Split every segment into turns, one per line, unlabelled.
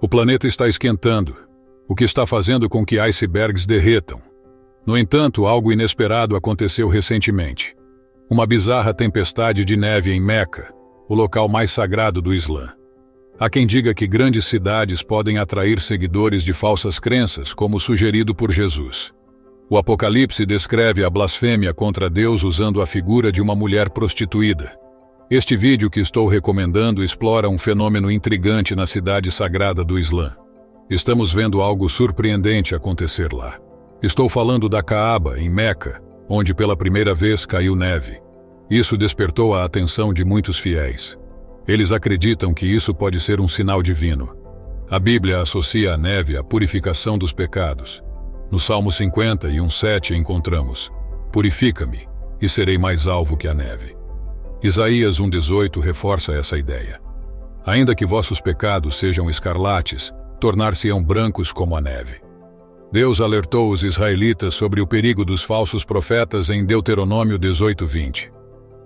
O planeta está esquentando, o que está fazendo com que icebergs derretam. No entanto, algo inesperado aconteceu recentemente. Uma bizarra tempestade de neve em Meca, o local mais sagrado do Islã. Há quem diga que grandes cidades podem atrair seguidores de falsas crenças, como sugerido por Jesus. O Apocalipse descreve a blasfêmia contra Deus usando a figura de uma mulher prostituída. Este vídeo que estou recomendando explora um fenômeno intrigante na cidade sagrada do Islã. Estamos vendo algo surpreendente acontecer lá. Estou falando da Caaba, em Meca, onde pela primeira vez caiu neve. Isso despertou a atenção de muitos fiéis. Eles acreditam que isso pode ser um sinal divino. A Bíblia associa a neve à purificação dos pecados. No Salmo 50:7 encontramos: "Purifica-me, e serei mais alvo que a neve." Isaías 1:18 reforça essa ideia. Ainda que vossos pecados sejam escarlates, tornar-se-ão brancos como a neve. Deus alertou os israelitas sobre o perigo dos falsos profetas em Deuteronômio 18:20.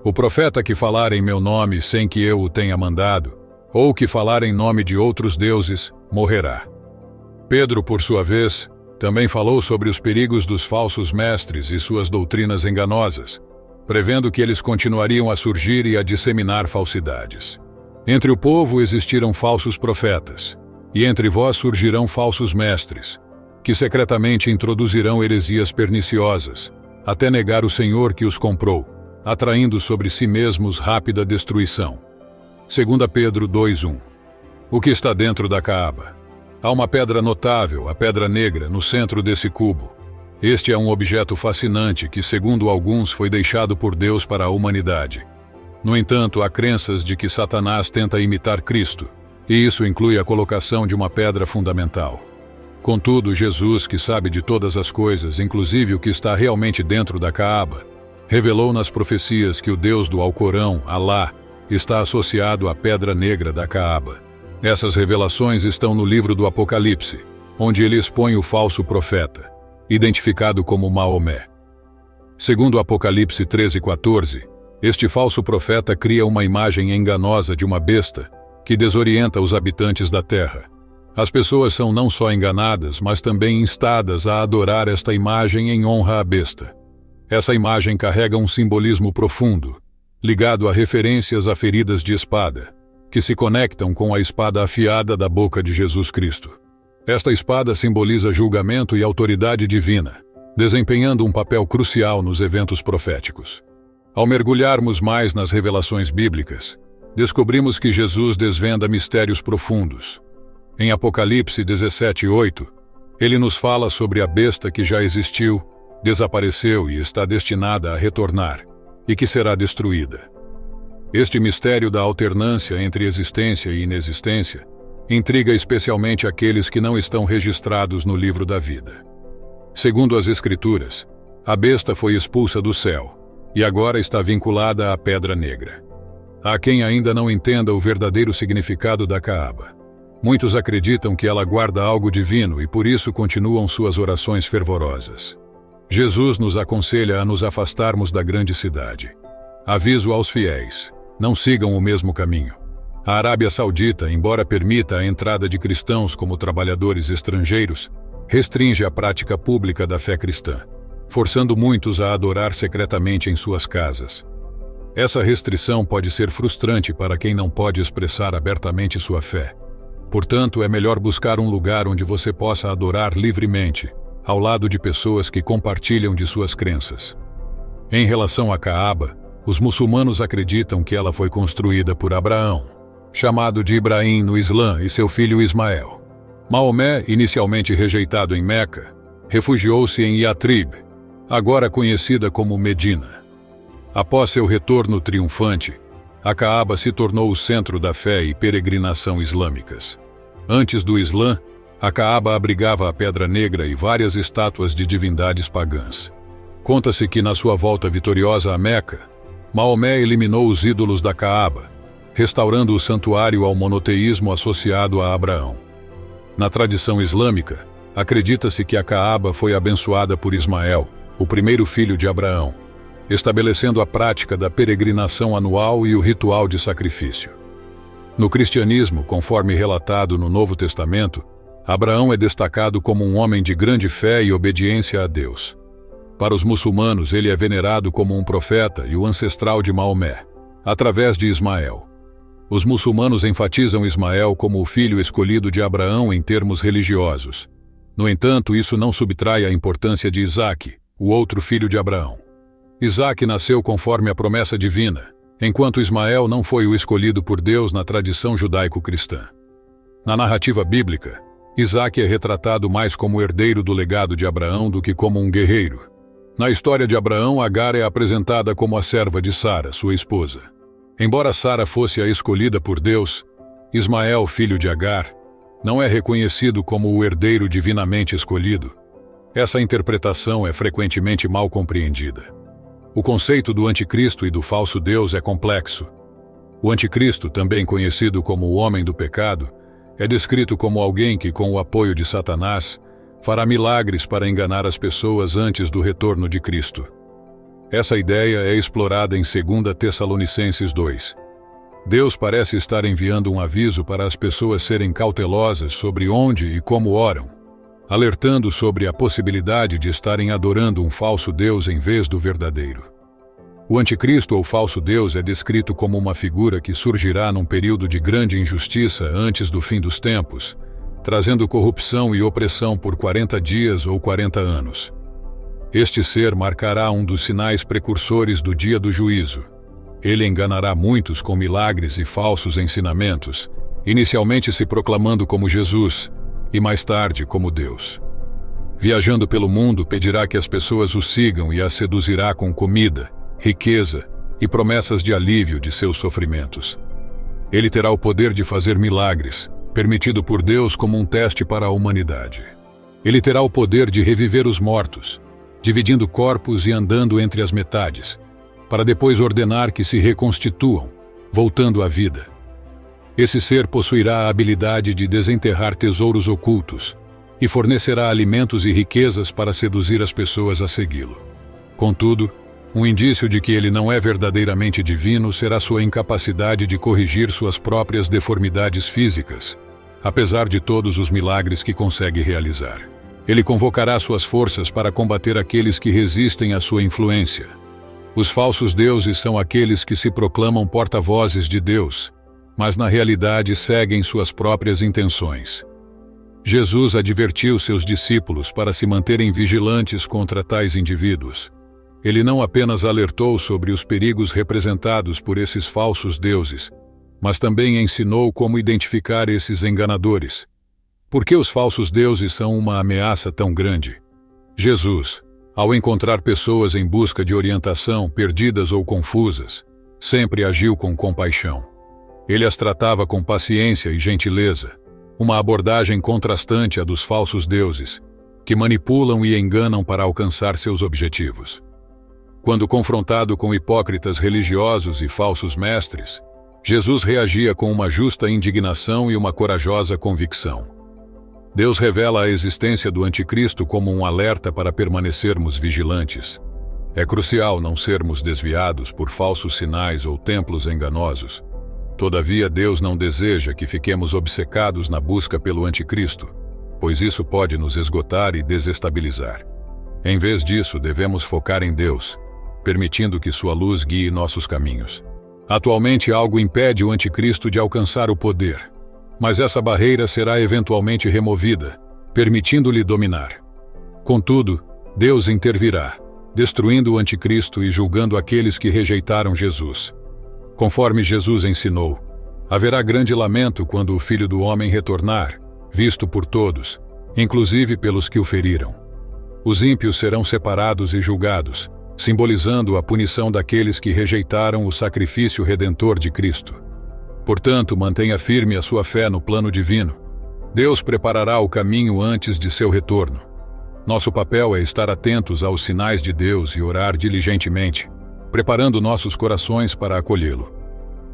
"O profeta que falar em meu nome sem que eu o tenha mandado, ou que falar em nome de outros deuses, morrerá." Pedro, por sua vez, também falou sobre os perigos dos falsos mestres e suas doutrinas enganosas, prevendo que eles continuariam a surgir e a disseminar falsidades. "Entre o povo existiram falsos profetas, e entre vós surgirão falsos mestres, que secretamente introduzirão heresias perniciosas, até negar o Senhor que os comprou, atraindo sobre si mesmos rápida destruição." 2 Pedro 2:1. O que está dentro da Caaba? Há uma pedra notável, a Pedra Negra, no centro desse cubo. Este é um objeto fascinante que, segundo alguns, foi deixado por Deus para a humanidade. No entanto, há crenças de que Satanás tenta imitar Cristo, e isso inclui a colocação de uma pedra fundamental. Contudo, Jesus, que sabe de todas as coisas, inclusive o que está realmente dentro da Caaba, revelou nas profecias que o Deus do Alcorão, Alá, está associado à Pedra Negra da Caaba. Essas revelações estão no livro do Apocalipse, onde ele expõe o falso profeta, identificado como Maomé. Segundo Apocalipse 13:14, este falso profeta cria uma imagem enganosa de uma besta que desorienta os habitantes da terra. As pessoas são não só enganadas, mas também instadas a adorar esta imagem em honra à besta. Essa imagem carrega um simbolismo profundo, ligado a referências a feridas de espada, que se conectam com a espada afiada da boca de Jesus Cristo. Esta espada simboliza julgamento e autoridade divina, desempenhando um papel crucial nos eventos proféticos. Ao mergulharmos mais nas revelações bíblicas, descobrimos que Jesus desvenda mistérios profundos. Em Apocalipse 17:8, ele nos fala sobre a besta que já existiu, desapareceu e está destinada a retornar, e que será destruída. Este mistério da alternância entre existência e inexistência intriga especialmente aqueles que não estão registrados no livro da vida. Segundo as Escrituras, a besta foi expulsa do céu, e agora está vinculada à Pedra Negra. Há quem ainda não entenda o verdadeiro significado da Caaba. Muitos acreditam que ela guarda algo divino e por isso continuam suas orações fervorosas. Jesus nos aconselha a nos afastarmos da grande cidade. Aviso aos fiéis: não sigam o mesmo caminho. A Arábia Saudita, embora permita a entrada de cristãos como trabalhadores estrangeiros, restringe a prática pública da fé cristã, forçando muitos a adorar secretamente em suas casas. Essa restrição pode ser frustrante para quem não pode expressar abertamente sua fé. Portanto, é melhor buscar um lugar onde você possa adorar livremente, ao lado de pessoas que compartilham de suas crenças. Em relação à Caaba, os muçulmanos acreditam que ela foi construída por Abraão, chamado de Ibrahim no Islã, e seu filho Ismael. Maomé, inicialmente rejeitado em Meca, refugiou-se em Yatrib, agora conhecida como Medina. Após seu retorno triunfante, a Caaba se tornou o centro da fé e peregrinação islâmicas. Antes do Islã, a Caaba abrigava a Pedra Negra e várias estátuas de divindades pagãs. Conta-se que na sua volta vitoriosa a Meca, Maomé eliminou os ídolos da Caaba, restaurando o santuário ao monoteísmo associado a Abraão. Na tradição islâmica, acredita-se que a Caaba foi abençoada por Ismael, o primeiro filho de Abraão, estabelecendo a prática da peregrinação anual e o ritual de sacrifício. No cristianismo, conforme relatado no Novo Testamento, Abraão é destacado como um homem de grande fé e obediência a Deus. Para os muçulmanos, ele é venerado como um profeta e o ancestral de Maomé, através de Ismael. Os muçulmanos enfatizam Ismael como o filho escolhido de Abraão em termos religiosos. No entanto, isso não subtrai a importância de Isaque, o outro filho de Abraão. Isaque nasceu conforme a promessa divina, enquanto Ismael não foi o escolhido por Deus na tradição judaico-cristã. Na narrativa bíblica, Isaque é retratado mais como herdeiro do legado de Abraão do que como um guerreiro. Na história de Abraão, Agar é apresentada como a serva de Sara, sua esposa. Embora Sara fosse a escolhida por Deus, Ismael, filho de Agar, não é reconhecido como o herdeiro divinamente escolhido. Essa interpretação é frequentemente mal compreendida. O conceito do anticristo e do falso Deus é complexo. O anticristo, também conhecido como o homem do pecado, é descrito como alguém que, com o apoio de Satanás, fará milagres para enganar as pessoas antes do retorno de Cristo. Essa ideia é explorada em 2 Tessalonicenses 2. Deus parece estar enviando um aviso para as pessoas serem cautelosas sobre onde e como oram, alertando sobre a possibilidade de estarem adorando um falso Deus em vez do verdadeiro. O anticristo ou falso Deus é descrito como uma figura que surgirá num período de grande injustiça antes do fim dos tempos, trazendo corrupção e opressão por 40 dias ou 40 anos. Este ser marcará um dos sinais precursores do dia do juízo. Ele enganará muitos com milagres e falsos ensinamentos, inicialmente se proclamando como Jesus e mais tarde como Deus. Viajando pelo mundo, pedirá que as pessoas o sigam e as seduzirá com comida, riqueza e promessas de alívio de seus sofrimentos. Ele terá o poder de fazer milagres, permitido por Deus como um teste para a humanidade. Ele terá o poder de reviver os mortos, dividindo corpos e andando entre as metades, para depois ordenar que se reconstituam, voltando à vida. Esse ser possuirá a habilidade de desenterrar tesouros ocultos e fornecerá alimentos e riquezas para seduzir as pessoas a segui-lo. Contudo, um indício de que ele não é verdadeiramente divino será sua incapacidade de corrigir suas próprias deformidades físicas, apesar de todos os milagres que consegue realizar. Ele convocará suas forças para combater aqueles que resistem à sua influência. Os falsos deuses são aqueles que se proclamam porta-vozes de Deus, mas na realidade seguem suas próprias intenções. Jesus advertiu seus discípulos para se manterem vigilantes contra tais indivíduos. Ele não apenas alertou sobre os perigos representados por esses falsos deuses, mas também ensinou como identificar esses enganadores. Por que os falsos deuses são uma ameaça tão grande? Jesus, ao encontrar pessoas em busca de orientação, perdidas ou confusas, sempre agiu com compaixão. Ele as tratava com paciência e gentileza, uma abordagem contrastante à dos falsos deuses, que manipulam e enganam para alcançar seus objetivos. Quando confrontado com hipócritas religiosos e falsos mestres, Jesus reagia com uma justa indignação e uma corajosa convicção. Deus revela a existência do anticristo como um alerta para permanecermos vigilantes. É crucial não sermos desviados por falsos sinais ou templos enganosos. Todavia, Deus não deseja que fiquemos obcecados na busca pelo anticristo, pois isso pode nos esgotar e desestabilizar. Em vez disso, devemos focar em Deus, permitindo que sua luz guie nossos caminhos. Atualmente, algo impede o anticristo de alcançar o poder, mas essa barreira será eventualmente removida, permitindo-lhe dominar. Contudo, Deus intervirá, destruindo o anticristo e julgando aqueles que rejeitaram Jesus. Conforme Jesus ensinou, haverá grande lamento quando o Filho do Homem retornar, visto por todos, inclusive pelos que o feriram. Os ímpios serão separados e julgados, simbolizando a punição daqueles que rejeitaram o sacrifício redentor de Cristo. Portanto, mantenha firme a sua fé no plano divino. Deus preparará o caminho antes de seu retorno. Nosso papel é estar atentos aos sinais de Deus e orar diligentemente, preparando nossos corações para acolhê-lo.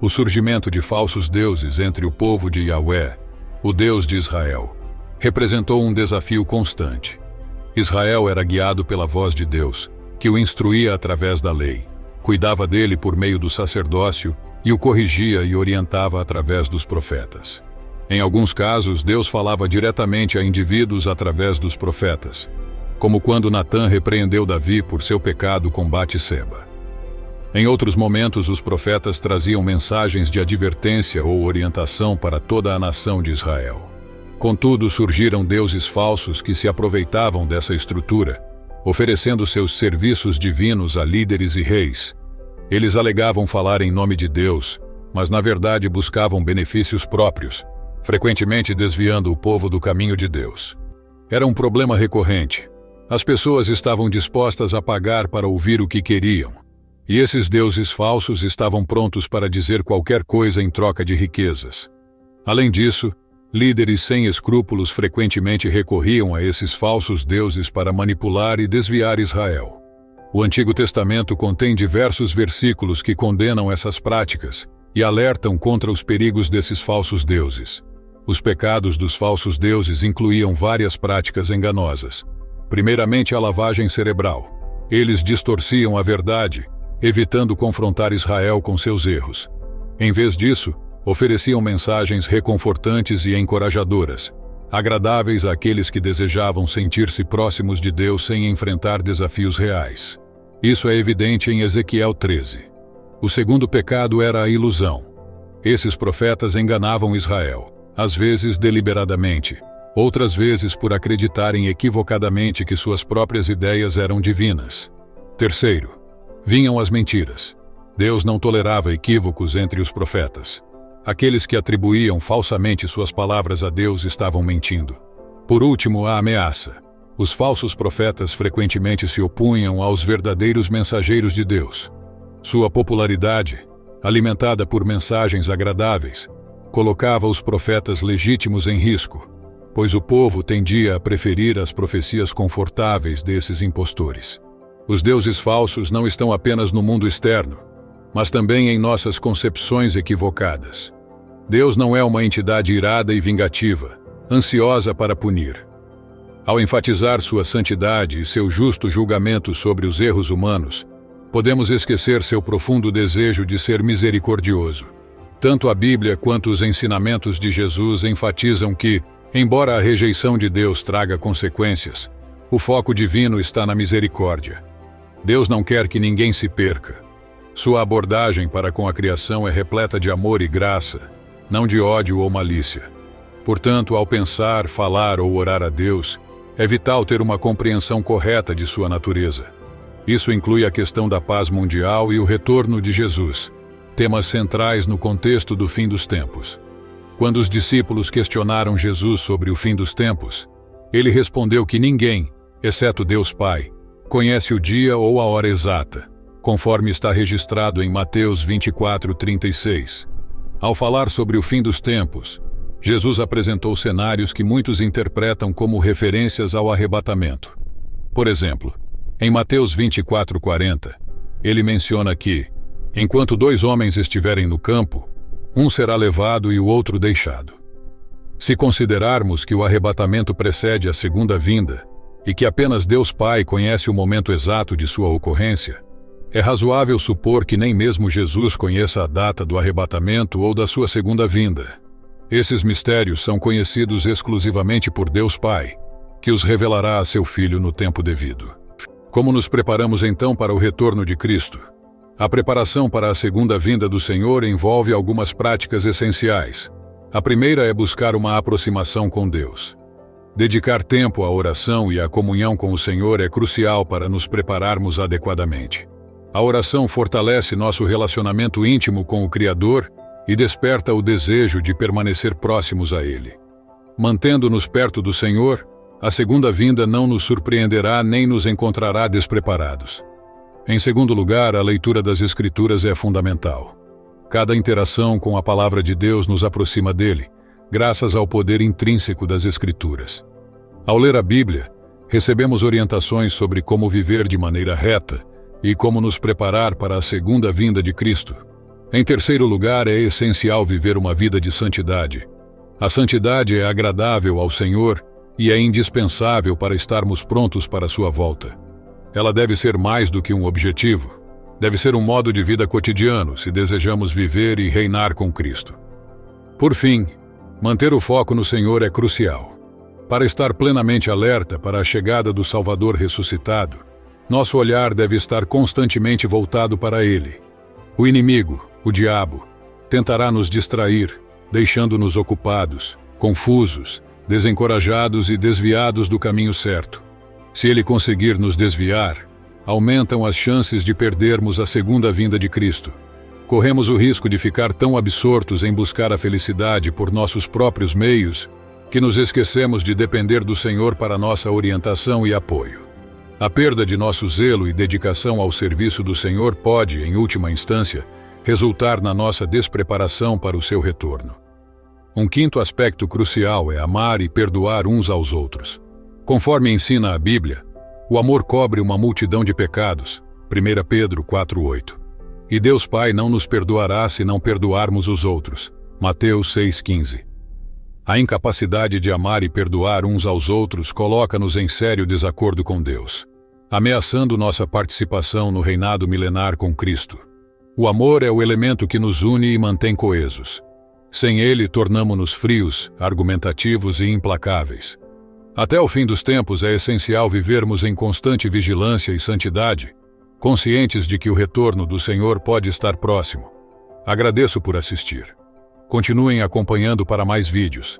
O surgimento de falsos deuses entre o povo de Yahvé, o Deus de Israel, representou um desafio constante. Israel era guiado pela voz de Deus, que o instruía através da lei, cuidava dele por meio do sacerdócio e o corrigia e orientava através dos profetas. Em alguns casos, Deus falava diretamente a indivíduos através dos profetas, como quando Natã repreendeu Davi por seu pecado com Batseba. Em outros momentos, os profetas traziam mensagens de advertência ou orientação para toda a nação de Israel. Contudo, surgiram deuses falsos que se aproveitavam dessa estrutura, oferecendo seus serviços divinos a líderes e reis. Eles alegavam falar em nome de Deus, mas na verdade buscavam benefícios próprios, frequentemente desviando o povo do caminho de Deus. Era um problema recorrente. As pessoas estavam dispostas a pagar para ouvir o que queriam, e esses deuses falsos estavam prontos para dizer qualquer coisa em troca de riquezas. Além disso, líderes sem escrúpulos frequentemente recorriam a esses falsos deuses para manipular e desviar Israel. O Antigo Testamento contém diversos versículos que condenam essas práticas e alertam contra os perigos desses falsos deuses. Os pecados dos falsos deuses incluíam várias práticas enganosas. Primeiramente, a lavagem cerebral. Eles distorciam a verdade, evitando confrontar Israel com seus erros. Em vez disso, ofereciam mensagens reconfortantes e encorajadoras, agradáveis àqueles que desejavam sentir-se próximos de Deus sem enfrentar desafios reais. Isso é evidente em Ezequiel 13. O segundo pecado era a ilusão. Esses profetas enganavam Israel, às vezes deliberadamente, outras vezes por acreditarem equivocadamente que suas próprias ideias eram divinas. Terceiro, vinham as mentiras. Deus não tolerava equívocos entre os profetas. Aqueles que atribuíam falsamente suas palavras a Deus estavam mentindo. Por último, a ameaça. Os falsos profetas frequentemente se opunham aos verdadeiros mensageiros de Deus. Sua popularidade, alimentada por mensagens agradáveis, colocava os profetas legítimos em risco, pois o povo tendia a preferir as profecias confortáveis desses impostores. Os deuses falsos não estão apenas no mundo externo, mas também em nossas concepções equivocadas. Deus não é uma entidade irada e vingativa, ansiosa para punir. Ao enfatizar sua santidade e seu justo julgamento sobre os erros humanos, podemos esquecer seu profundo desejo de ser misericordioso. Tanto a Bíblia quanto os ensinamentos de Jesus enfatizam que, embora a rejeição de Deus traga consequências, o foco divino está na misericórdia. Deus não quer que ninguém se perca. Sua abordagem para com a criação é repleta de amor e graça, não de ódio ou malícia. Portanto, ao pensar, falar ou orar a Deus, é vital ter uma compreensão correta de sua natureza. Isso inclui a questão da paz mundial e o retorno de Jesus, temas centrais no contexto do fim dos tempos. Quando os discípulos questionaram Jesus sobre o fim dos tempos, ele respondeu que ninguém, exceto Deus Pai, conhece o dia ou a hora exata, conforme está registrado em Mateus 24:36. Ao falar sobre o fim dos tempos, Jesus apresentou cenários que muitos interpretam como referências ao arrebatamento. Por exemplo, em Mateus 24:40, ele menciona que, enquanto 2 homens estiverem no campo, um será levado e o outro deixado. Se considerarmos que o arrebatamento precede a segunda vinda, e que apenas Deus Pai conhece o momento exato de sua ocorrência, é razoável supor que nem mesmo Jesus conheça a data do arrebatamento ou da sua segunda vinda. Esses mistérios são conhecidos exclusivamente por Deus Pai, que os revelará a seu Filho no tempo devido. Como nos preparamos então para o retorno de Cristo? A preparação para a segunda vinda do Senhor envolve algumas práticas essenciais. A primeira é buscar uma aproximação com Deus. Dedicar tempo à oração e à comunhão com o Senhor é crucial para nos prepararmos adequadamente. A oração fortalece nosso relacionamento íntimo com o Criador e desperta o desejo de permanecer próximos a Ele. Mantendo-nos perto do Senhor, a segunda vinda não nos surpreenderá nem nos encontrará despreparados. Em segundo lugar, a leitura das Escrituras é fundamental. Cada interação com a Palavra de Deus nos aproxima dele, graças ao poder intrínseco das Escrituras. Ao ler a Bíblia, recebemos orientações sobre como viver de maneira reta e como nos preparar para a segunda vinda de Cristo. Em terceiro lugar, é essencial viver uma vida de santidade. A santidade é agradável ao Senhor e é indispensável para estarmos prontos para sua volta. Ela deve ser mais do que um objetivo. Deve ser um modo de vida cotidiano se desejamos viver e reinar com Cristo. Por fim, manter o foco no Senhor é crucial. Para estar plenamente alerta para a chegada do Salvador ressuscitado, nosso olhar deve estar constantemente voltado para Ele. O inimigo, o diabo, tentará nos distrair, deixando-nos ocupados, confusos, desencorajados e desviados do caminho certo. Se ele conseguir nos desviar, aumentam as chances de perdermos a segunda vinda de Cristo. Corremos o risco de ficar tão absortos em buscar a felicidade por nossos próprios meios que nos esquecemos de depender do Senhor para nossa orientação e apoio. A perda de nosso zelo e dedicação ao serviço do Senhor pode, em última instância, resultar na nossa despreparação para o seu retorno. Um quinto aspecto crucial é amar e perdoar uns aos outros. Conforme ensina a Bíblia, o amor cobre uma multidão de pecados, 1 Pedro 4:8. E Deus Pai não nos perdoará se não perdoarmos os outros, Mateus 6:15. A incapacidade de amar e perdoar uns aos outros coloca-nos em sério desacordo com Deus, ameaçando nossa participação no reinado milenar com Cristo. O amor é o elemento que nos une e mantém coesos. Sem ele, tornamo-nos frios, argumentativos e implacáveis. Até o fim dos tempos é essencial vivermos em constante vigilância e santidade, conscientes de que o retorno do Senhor pode estar próximo. Agradeço por assistir. Continuem acompanhando para mais vídeos.